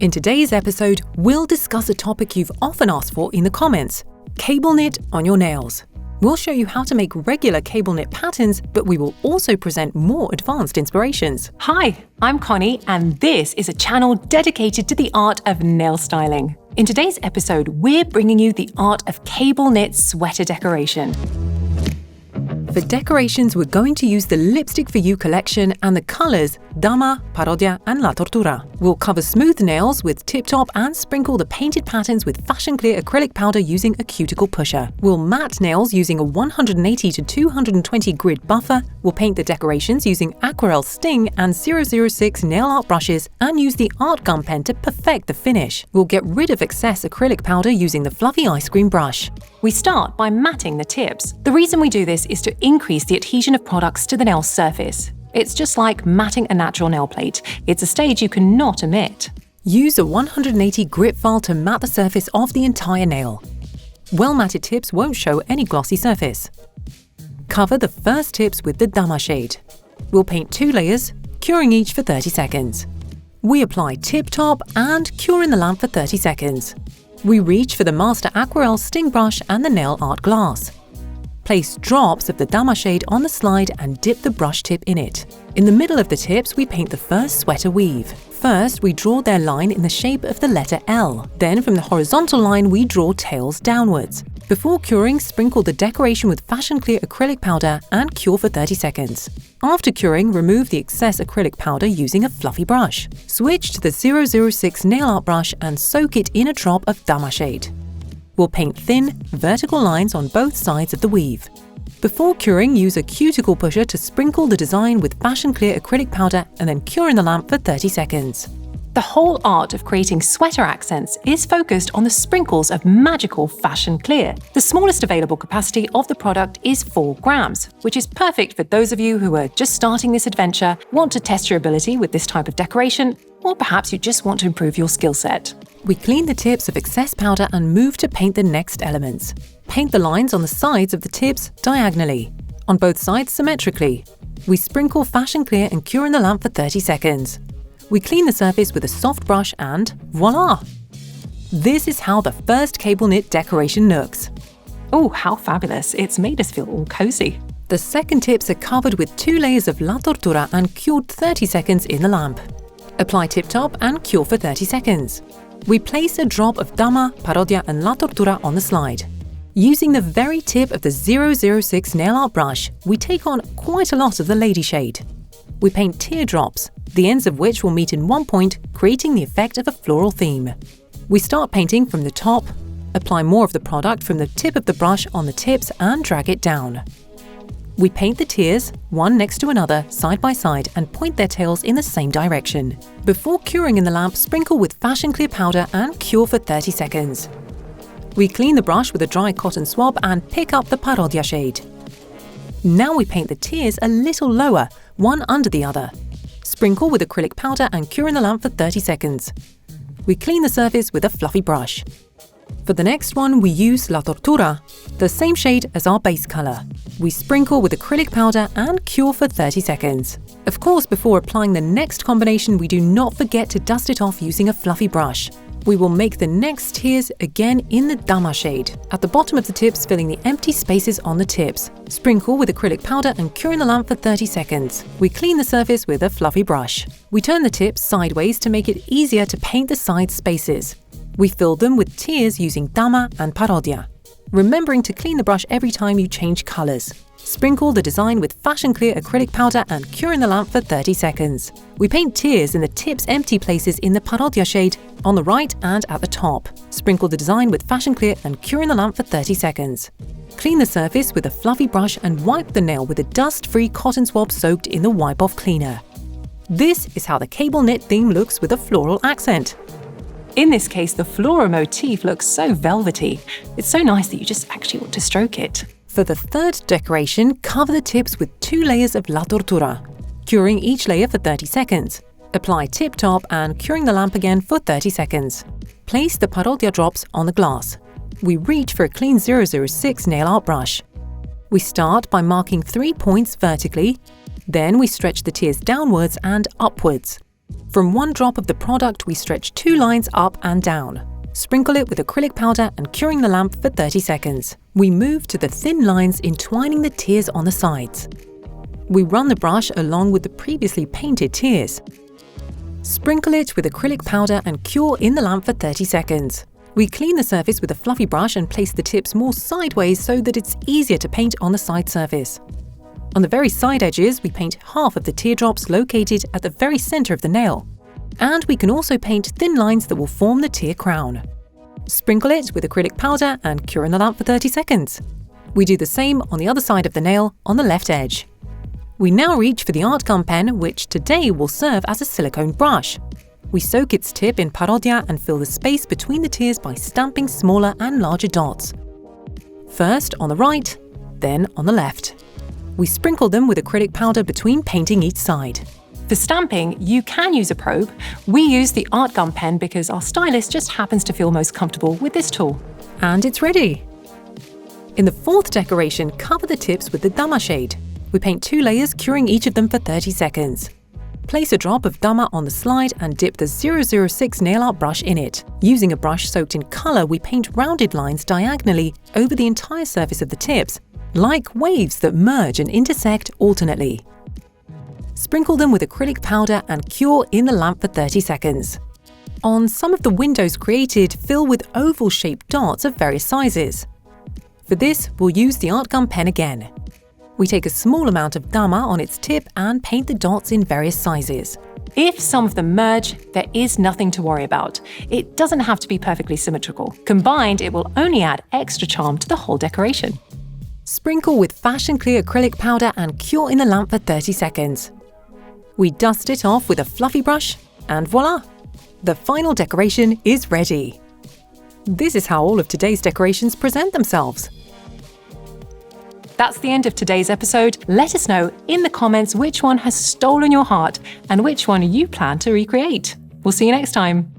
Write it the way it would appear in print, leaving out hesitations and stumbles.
In today's episode, we'll discuss a topic you've often asked for in the comments: cable knit on your nails. We'll show you how to make regular cable knit patterns, but we will also present more advanced inspirations. Hi, I'm Connie, and this is a channel dedicated to the art of nail styling. In today's episode, we're bringing you the art of cable knit sweater decoration. For decorations, we're going to use the Lipstick for You collection and the colours Dama, Parodia and La Tortura. We'll cover smooth nails with tip top and sprinkle the painted patterns with fashion clear acrylic powder using a cuticle pusher. We'll matte nails using a 180 to 220 grid buffer. We'll paint the decorations using Aquarelle Sting and 006 nail art brushes and use the art gun pen to perfect the finish. We'll get rid of excess acrylic powder using the fluffy ice cream brush. We start by matting the tips. The reason we do this is to increase the adhesion of products to the nail surface. It's just like matting a natural nail plate. It's a stage you cannot omit. Use a 180 grit file to matte the surface of the entire nail. Well-matted tips won't show any glossy surface. Cover the first tips with the Dama shade. We'll paint 2 layers, curing each for 30 seconds. We apply tip top and cure in the lamp for 30 seconds. We reach for the Master Aquarelle Sting brush and the nail art glass. Place drops of the Dama shade on the slide and dip the brush tip in it. In the middle of the tips, we paint the first sweater weave. First, we draw their line in the shape of the letter L. Then, from the horizontal line, we draw tails downwards. Before curing, sprinkle the decoration with fashion clear acrylic powder and cure for 30 seconds. After curing, remove the excess acrylic powder using a fluffy brush. Switch to the 006 nail art brush and soak it in a drop of Dama shade. We'll paint thin, vertical lines on both sides of the weave. Before curing, use a cuticle pusher to sprinkle the design with fashion clear acrylic powder and then cure in the lamp for 30 seconds. The whole art of creating sweater accents is focused on the sprinkles of magical fashion clear. The smallest available capacity of the product is 4 grams, which is perfect for those of you who are just starting this adventure, want to test your ability with this type of decoration, or perhaps you just want to improve your skill set. We clean the tips of excess powder and move to paint the next elements. Paint the lines on the sides of the tips diagonally, on both sides symmetrically. We sprinkle fashion clear and cure in the lamp for 30 seconds. We clean the surface with a soft brush and voila! This is how the first cable knit decoration looks. Oh, how fabulous! It's made us feel all cozy. The second tips are covered with 2 layers of La Tortura and cured 30 seconds in the lamp. Apply tip top and cure for 30 seconds. We place a drop of Dama, Parodia and La Tortura on the slide. Using the very tip of the 006 nail art brush, we take on quite a lot of the lady shade. We paint teardrops, the ends of which will meet in one point, creating the effect of a floral theme. We start painting from the top, apply more of the product from the tip of the brush on the tips and drag it down. We paint the tears, one next to another, side by side, and point their tails in the same direction. Before curing in the lamp, sprinkle with fashion clear powder and cure for 30 seconds. We clean the brush with a dry cotton swab and pick up the Parodia shade. Now we paint the tears a little lower, one under the other. Sprinkle with acrylic powder and cure in the lamp for 30 seconds. We clean the surface with a fluffy brush. For the next one, we use La Tortura, the same shade as our base color. We sprinkle with acrylic powder and cure for 30 seconds. Of course, before applying the next combination, we do not forget to dust it off using a fluffy brush. We will make the next tears again in the Dama shade, at the bottom of the tips, filling the empty spaces on the tips. Sprinkle with acrylic powder and cure in the lamp for 30 seconds. We clean the surface with a fluffy brush. We turn the tips sideways to make it easier to paint the side spaces. We fill them with tears using Dama and Parodia, remembering to clean the brush every time you change colors. Sprinkle the design with fashion clear acrylic powder and cure in the lamp for 30 seconds. We paint tears in the tips empty places in the Parodia shade, on the right and at the top. Sprinkle the design with fashion clear and cure in the lamp for 30 seconds. Clean the surface with a fluffy brush and wipe the nail with a dust-free cotton swab soaked in the wipe-off cleaner. This is how the cable knit theme looks with a floral accent. In this case, the floral motif looks so velvety. It's so nice that you just actually want to stroke it. For the third decoration, cover the tips with 2 layers of La Tortura, curing each layer for 30 seconds. Apply tip top and curing the lamp again for 30 seconds. Place the Parodia drops on the glass. We reach for a clean 006 nail art brush. We start by marking 3 points vertically, then we stretch the tears downwards and upwards. From one drop of the product, we stretch 2 lines up and down. Sprinkle it with acrylic powder and curing the lamp for 30 seconds. We move to the thin lines entwining the tiers on the sides. We run the brush along with the previously painted tiers. Sprinkle it with acrylic powder and cure in the lamp for 30 seconds. We clean the surface with a fluffy brush and place the tips more sideways so that it's easier to paint on the side surface. On the very side edges, we paint half of the teardrops located at the very center of the nail. And we can also paint thin lines that will form the tear crown. Sprinkle it with acrylic powder and cure in the lamp for 30 seconds. We do the same on the other side of the nail on the left edge. We now reach for the art gum pen, which today will serve as a silicone brush. We soak its tip in parodia and fill the space between the tiers by stamping smaller and larger dots. First on the right, then on the left. We sprinkle them with acrylic powder between painting each side. For stamping, you can use a probe. We use the art gum pen because our stylist just happens to feel most comfortable with this tool. And it's ready! In the fourth decoration, cover the tips with the Dama shade. We paint 2 layers, curing each of them for 30 seconds. Place a drop of Dama on the slide and dip the 006 nail art brush in it. Using a brush soaked in color, we paint rounded lines diagonally over the entire surface of the tips, like waves that merge and intersect alternately. Sprinkle them with acrylic powder and cure in the lamp for 30 seconds. On some of the windows created, fill with oval-shaped dots of various sizes. For this, we'll use the art gum pen again. We take a small amount of Dama on its tip and paint the dots in various sizes. If some of them merge, there is nothing to worry about. It doesn't have to be perfectly symmetrical. Combined, it will only add extra charm to the whole decoration. Sprinkle with fashion clear acrylic powder and cure in the lamp for 30 seconds. We dust it off with a fluffy brush, and voila! The final decoration is ready. This is how all of today's decorations present themselves. That's the end of today's episode. Let us know in the comments which one has stolen your heart and which one you plan to recreate. We'll see you next time.